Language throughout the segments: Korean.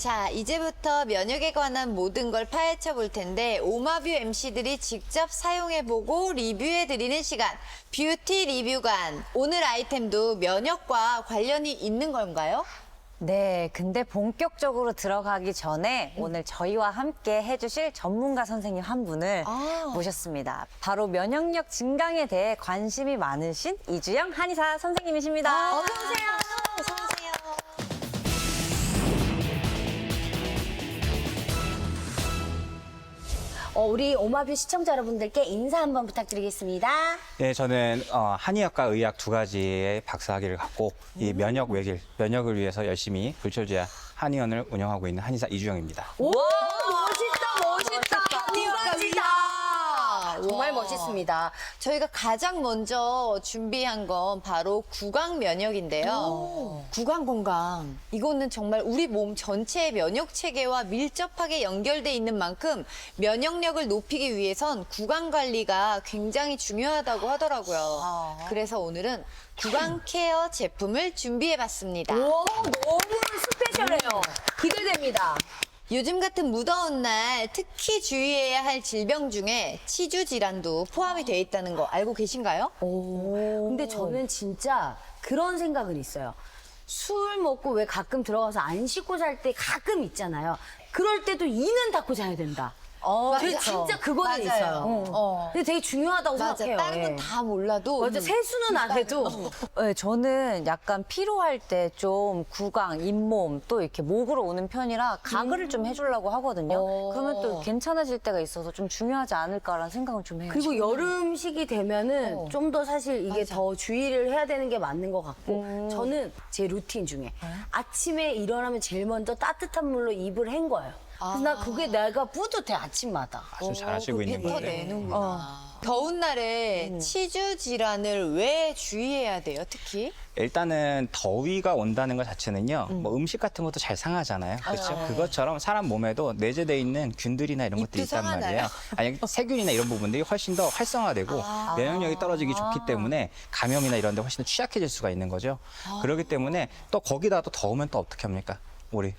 자, 이제부터 면역에 관한 모든 걸 파헤쳐 볼 텐데 오마뷰 MC들이 직접 사용해보고 리뷰해드리는 시간, 뷰티 리뷰관. 오늘 아이템도 면역과 관련이 있는 건가요? 네, 근데 본격적으로 들어가기 전에 오늘 저희와 함께 해주실 전문가 선생님 한 분을 모셨습니다. 바로 면역력 증강에 대해 관심이 많으신 이주영 한의사 선생님이십니다. 어서 오세요. 어서 오세요. 우리 오마뷰 시청자 여러분들께 인사 한번 부탁드리겠습니다. 네, 저는 한의학과 의학 두 가지의 박사학위를 갖고 이 면역 외길, 면역을 위해서 열심히 불철주야 한의원을 운영하고 있는 한의사 이주영입니다. 오, 멋있다. 한의원이다. 정말 와. 멋있습니다. 저희가 가장 먼저 준비한 건 바로 구강 면역인데요. 구강 건강. 이거는 정말 우리 몸 전체의 면역 체계와 밀접하게 연결돼 있는 만큼 면역력을 높이기 위해선 구강 관리가 굉장히 중요하다고 하더라고요. 그래서 오늘은 구강 케어 제품을 준비해 봤습니다. 오, 너무 스페셜해요. 기대됩니다. 요즘 같은 무더운 날 특히 주의해야 할 질병 중에 치주 질환도 포함이 되어 있다는 거 알고 계신가요? 근데 저는 진짜 그런 생각은 있어요. 술 먹고 왜 가끔 들어가서 안 씻고 잘 때 가끔 있잖아요. 그럴 때도 이는 닫고 자야 된다. 맞아. 저 진짜 그거는 맞아요. 있어요. 근데 되게 중요하다고 맞아. 생각해요. 다른 건 예. 다 몰라도 맞아, 세수는 안 해도. 네, 저는 약간 피로할 때 좀 구강, 잇몸 또 이렇게 목으로 오는 편이라 가글을 좀 해주려고 하거든요. 그러면 또 괜찮아질 때가 있어서 좀 중요하지 않을까라는 생각을 좀 해요. 그리고 여름 시기 되면은 좀 더 사실 이게 더 주의를 해야 되는 게 맞는 것 같고 저는 제 루틴 중에 아침에 일어나면 제일 먼저 따뜻한 물로 입을 헹궈요. 그래서 나 그게 내가 뿌듯해 아침마다. 아주 잘하시고 있는 뱉어 건데. 내는구나. 더운 날에 치주 질환을 왜 주의해야 돼요, 특히? 일단은 더위가 온다는 것 자체는요, 뭐 음식 같은 것도 잘 상하잖아요. 그렇죠? 그것처럼 사람 몸에도 내재돼 있는 균들이나 이런 것들이 입도 있단 상하나요? 말이에요. 아니, 세균이나 이런 부분들이 훨씬 더 활성화되고 면역력이 떨어지기 좋기 때문에 감염이나 이런 데 훨씬 더 취약해질 수가 있는 거죠. 그렇기 때문에 또 거기다 또 더우면 또 어떻게 합니까? 우리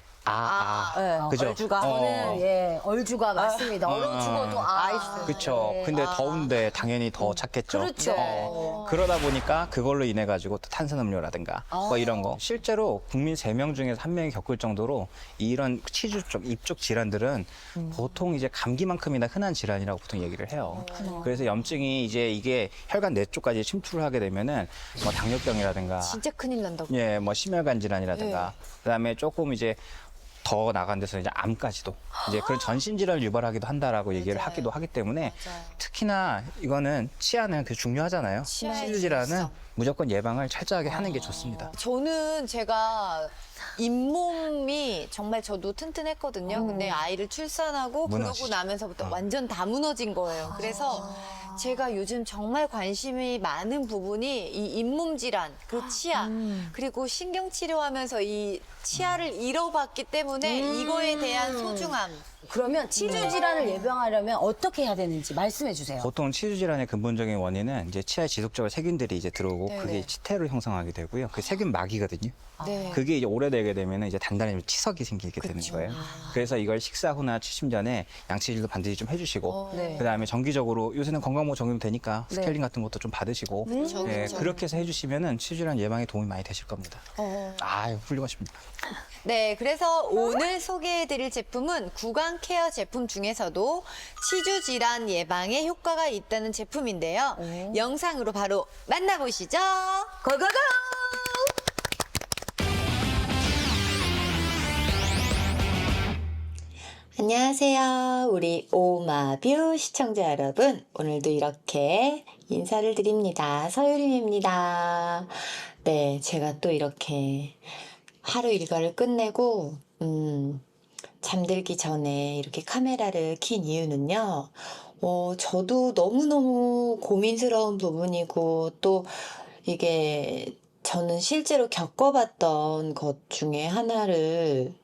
그죠? 얼주가. 저는 예 얼주가 맞습니다. 얼어 죽어도 아이스. 그렇죠. 근데 더운데 당연히 더 찾겠죠. 그렇죠. 그러다 보니까 그걸로 인해 가지고 또 탄산음료라든가 뭐 이런 거. 실제로 국민 3명 중에서 1명이 겪을 정도로 이런 치주 쪽, 입 쪽 질환들은 보통 이제 감기만큼이나 흔한 질환이라고 보통 얘기를 해요. 그래서 염증이 이제 이게 혈관 내 쪽까지 침투를 하게 되면은 뭐 당뇨병이라든가 진짜 큰일 난다고. 예, 뭐 심혈관 질환이라든가 그다음에 조금 이제 더 나간 데서 이제 암까지도 이제 그런 전신 질환을 유발하기도 한다라고 얘기를 하기도 하기 때문에 특히나 이거는 치아는 그 중요하잖아요. 치아의 치주 질환은 중요성. 무조건 예방을 철저하게 하는 게 좋습니다. 저는 제가 잇몸이 정말 저도 튼튼했거든요. 근데 아이를 출산하고 그러고 무너지죠. 나면서부터 완전 다 무너진 거예요. 그래서 제가 요즘 정말 관심이 많은 부분이 이 잇몸 질환, 그 치아, 그리고 신경 치료하면서 이 치아를 잃어봤기 때문에 이거에 대한 소중함. 그러면 치주 질환을 예방하려면 어떻게 해야 되는지 말씀해 주세요. 보통 치주 질환의 근본적인 원인은 이제 치아에 지속적으로 세균들이 이제 들어오고 네네. 그게 치태를 형성하게 되고요. 그 세균 막이거든요. 네. 그게 이제 오래되게 되면 이제 단단히 치석이 생기게 되는 거예요. 그래서 이걸 식사 후나 취침 전에 양치질도 반드시 좀 해주시고, 네. 그다음에 정기적으로 요새는 건강보험 적용도 되니까 스케일링 같은 것도 좀 받으시고, 그쵸, 예, 그쵸. 그렇게 해서 해주시면은 치주질환 예방에 도움이 많이 되실 겁니다. 아유 훌륭하십니다. 네, 그래서 오늘 소개해드릴 제품은 구강 케어 제품 중에서도 치주 질환 예방에 효과가 있다는 제품인데요. 영상으로 바로 만나보시죠. 고고고! 안녕하세요. 우리 오마뷰 시청자 여러분. 오늘도 이렇게 인사를 드립니다. 서유림입니다. 네, 제가 또 이렇게 하루 일과를 끝내고, 잠들기 전에 이렇게 카메라를 킨 이유는요, 저도 너무너무 고민스러운 부분이고, 또 이게 저는 실제로 겪어봤던 것 중에 하나를,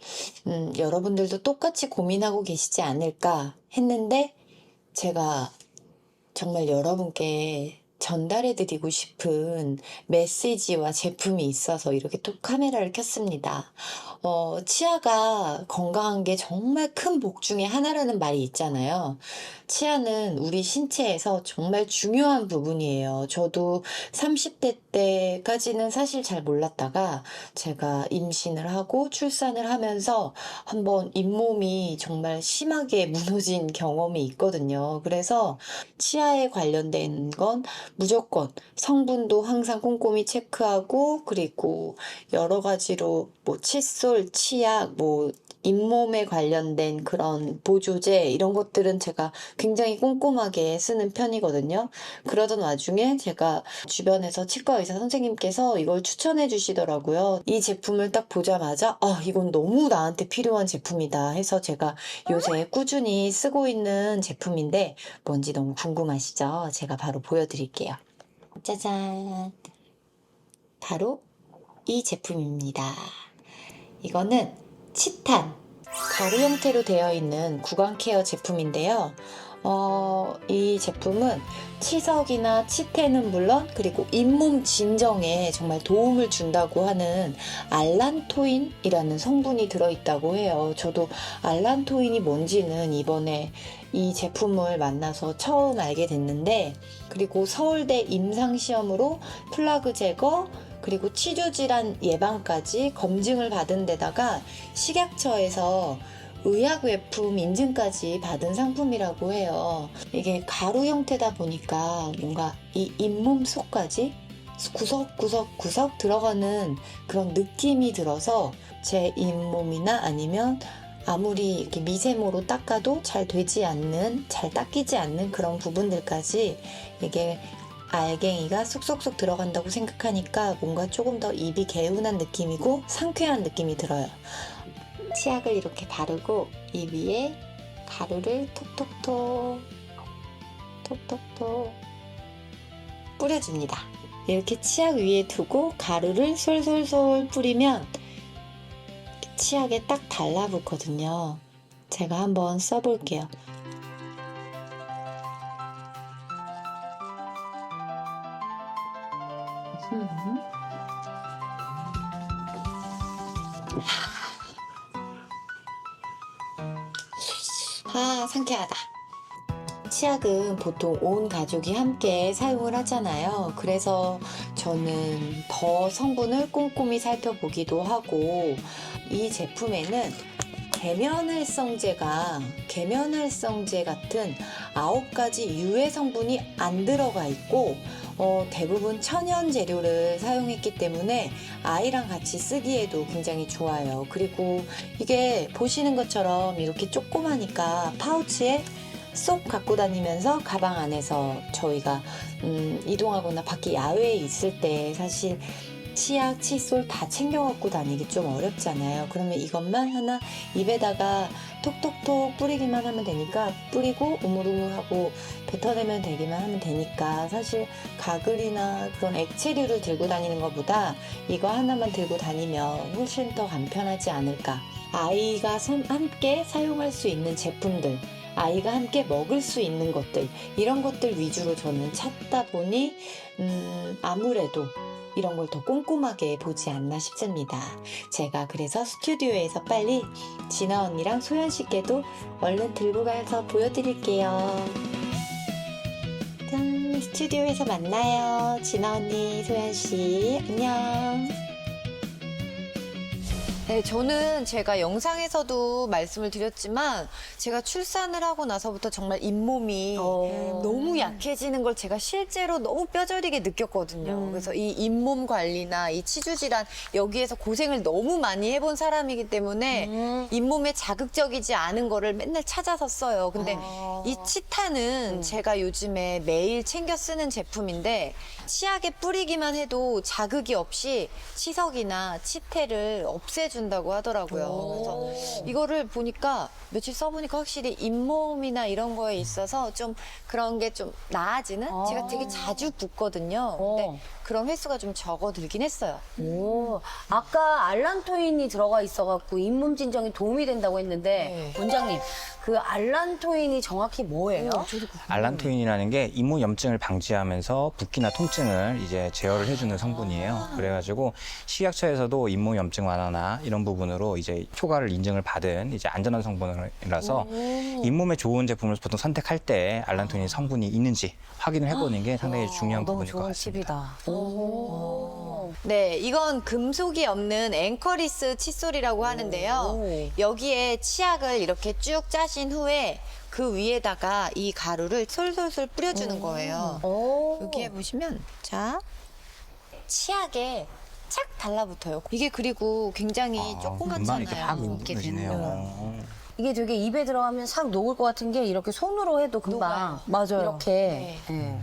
여러분들도 똑같이 고민하고 계시지 않을까 했는데, 제가 정말 여러분께 전달해드리고 싶은 메시지와 제품이 있어서 이렇게 또 카메라를 켰습니다. 치아가 건강한 게 정말 큰 복 중에 하나라는 말이 있잖아요. 치아는 우리 신체에서 정말 중요한 부분이에요. 저도 30대 때까지는 사실 잘 몰랐다가 제가 임신을 하고 출산을 하면서 한번 잇몸이 정말 심하게 무너진 경험이 있거든요. 그래서 치아에 관련된 건 무조건 성분도 항상 꼼꼼히 체크하고, 그리고 여러 가지로 뭐 칫솔, 치약, 뭐 잇몸에 관련된 그런 보조제 이런 것들은 제가 굉장히 꼼꼼하게 쓰는 편이거든요. 그러던 와중에 제가 주변에서 치과 의사 선생님께서 이걸 추천해 주시더라고요. 이 제품을 딱 보자마자 이건 너무 나한테 필요한 제품이다 해서 제가 요새 꾸준히 쓰고 있는 제품인데 뭔지 너무 궁금하시죠? 제가 바로 보여드릴게요. 짜잔! 바로 이 제품입니다. 이거는 치탄 가루 형태로 되어 있는 구강 케어 제품인데요. 이 제품은 치석이나 치태는 물론, 그리고 잇몸 진정에 정말 도움을 준다고 하는 알란토인이라는 성분이 들어있다고 해요. 저도 알란토인이 뭔지는 이번에 이 제품을 만나서 처음 알게 됐는데, 그리고 서울대 임상시험으로 플라그 제거, 그리고 치주질환 예방까지 검증을 받은 데다가 식약처에서 의약외품 인증까지 받은 상품이라고 해요. 이게 가루 형태다 보니까 뭔가 이 잇몸 속까지 구석구석 들어가는 그런 느낌이 들어서 제 잇몸이나 아니면 아무리 이렇게 미세모로 닦아도 잘 되지 않는, 잘 닦이지 않는 그런 부분들까지 이게 알갱이가 쏙쏙쏙 들어간다고 생각하니까 뭔가 조금 더 입이 개운한 느낌이고 상쾌한 느낌이 들어요. 치약을 이렇게 바르고 이 위에 가루를 톡톡톡 뿌려줍니다. 이렇게 치약 위에 두고 가루를 솔솔솔 뿌리면 치약에 딱 달라붙거든요. 제가 한번 써볼게요. 상쾌하다. 치약은 보통 온 가족이 함께 사용을 하잖아요. 그래서 저는 더 성분을 꼼꼼히 살펴보기도 하고, 이 제품에는 계면활성제 같은 9가지 유해 성분이 안 들어가 있고, 대부분 천연 재료를 사용했기 때문에 아이랑 같이 쓰기에도 굉장히 좋아요. 그리고 이게 보시는 것처럼 이렇게 조그마니까 파우치에 쏙 갖고 다니면서 가방 안에서 저희가 이동하거나 밖에 야외에 있을 때 사실 치약, 칫솔 다 챙겨 갖고 다니기 좀 어렵잖아요. 그러면 이것만 하나 입에다가 톡톡톡 뿌리기만 하면 되니까, 뿌리고 우물우물하고 뱉어내면 되기만 하면 되니까, 사실 가글이나 그런 액체류를 들고 다니는 것보다 이거 하나만 들고 다니면 훨씬 더 간편하지 않을까. 아이가 함께 사용할 수 있는 제품들, 아이가 함께 먹을 수 있는 것들, 이런 것들 위주로 저는 찾다 보니 아무래도 이런 걸 더 꼼꼼하게 보지 않나 싶습니다. 제가 그래서 스튜디오에서 빨리 진아 언니랑 소연 씨께도 얼른 들고 가서 보여드릴게요. 짠, 스튜디오에서 만나요. 진아 언니, 소연 씨, 안녕. 네, 저는 제가 영상에서도 말씀을 드렸지만 제가 출산을 하고 나서부터 정말 잇몸이 너무 약해지는 걸 제가 실제로 너무 뼈저리게 느꼈거든요. 그래서 이 잇몸 관리나 이 치주 질환 여기에서 고생을 너무 많이 해본 사람이기 때문에 잇몸에 자극적이지 않은 거를 맨날 찾아서 써요. 근데 이 치타는 제가 요즘에 매일 챙겨 쓰는 제품인데, 치약에 뿌리기만 해도 자극이 없이 치석이나 치태를 없애줘 준다고 하더라고요. 그래서 이거를 보니까 며칠 써보니까 확실히 잇몸이나 이런 거에 있어서 좀 그런 게 좀 나아지는? 제가 되게 자주 붓거든요. 근데 그런 횟수가 좀 적어들긴 했어요. 오, 아까 알란토인이 들어가 있어갖고 잇몸 진정에 도움이 된다고 했는데 원장님 그 알란토인이 정확히 뭐예요? 알란토인이라는 게 잇몸 염증을 방지하면서 붓기나 통증을 이제 제어를 해주는 성분이에요. 그래가지고 식약처에서도 잇몸 염증 완화나 이런 부분으로 이제 효과를 인증을 받은 이제 안전한 성분이라서 잇몸에 좋은 제품을 보통 선택할 때 알란토인 성분이 있는지 확인을 해보는 게 상당히 중요한 너무 부분일 것 좋은 같습니다. 팁이다. 네, 이건 금속이 없는 앵커리스 칫솔이라고 하는데요. 여기에 치약을 이렇게 쭉 짜신 후에 그 위에다가 이 가루를 솔솔솔 뿌려주는 거예요. 여기에 보시면 자 치약에 착 달라붙어요. 이게 그리고 굉장히 금방 이렇게 확 조그맣잖아요. 녹아지네요. 이게 되게 입에 들어가면 싹 녹을 것 같은 게 이렇게 손으로 해도 금방 맞아요. 이렇게. 예.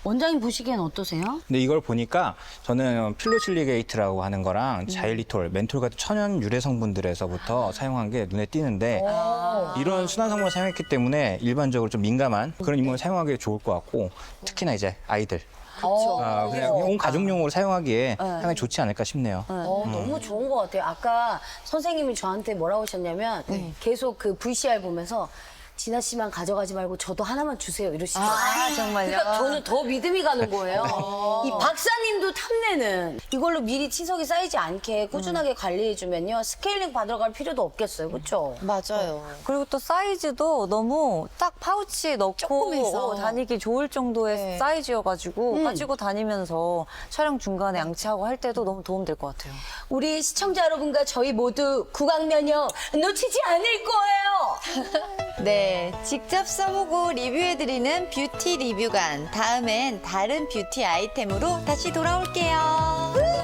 원장님 보시기엔 어떠세요? 근데 이걸 보니까 저는 필로실리게이트라고 하는 거랑 자일리톨, 멘톨 같은 천연 유래 성분들에서부터 사용한 게 눈에 띄는데 이런 순한 성분을 사용했기 때문에 일반적으로 좀 민감한 그런 잇몸을 사용하기 좋을 것 같고 특히나 이제 아이들 그냥 온 가족용으로 사용하기에 상당히 좋지 않을까 싶네요. 너무 좋은 것 같아요. 아까 선생님이 저한테 뭐라고 하셨냐면 계속 그 VCR 보면서 진아 씨만 가져가지 말고 저도 하나만 주세요 이러시더라고요. 아, 정말요? 그러니까 저는 더 믿음이 가는 거예요. 이 박사님도 탐내는 이걸로 미리 치석이 쌓이지 않게 꾸준하게 관리해주면요. 스케일링 받으러 갈 필요도 없겠어요. 그렇죠? 맞아요. 그리고 또 사이즈도 너무 딱 파우치에 넣고 조그매서. 다니기 좋을 정도의 사이즈여가지고 가지고 다니면서 촬영 중간에 양치하고 할 때도 너무 도움될 것 같아요. 우리 시청자 여러분과 저희 모두 구강면역 놓치지 않을 거예요. 네, 직접 써보고 리뷰해드리는 뷰티 리뷰관. 다음엔 다른 뷰티 아이템으로 다시 돌아올게요.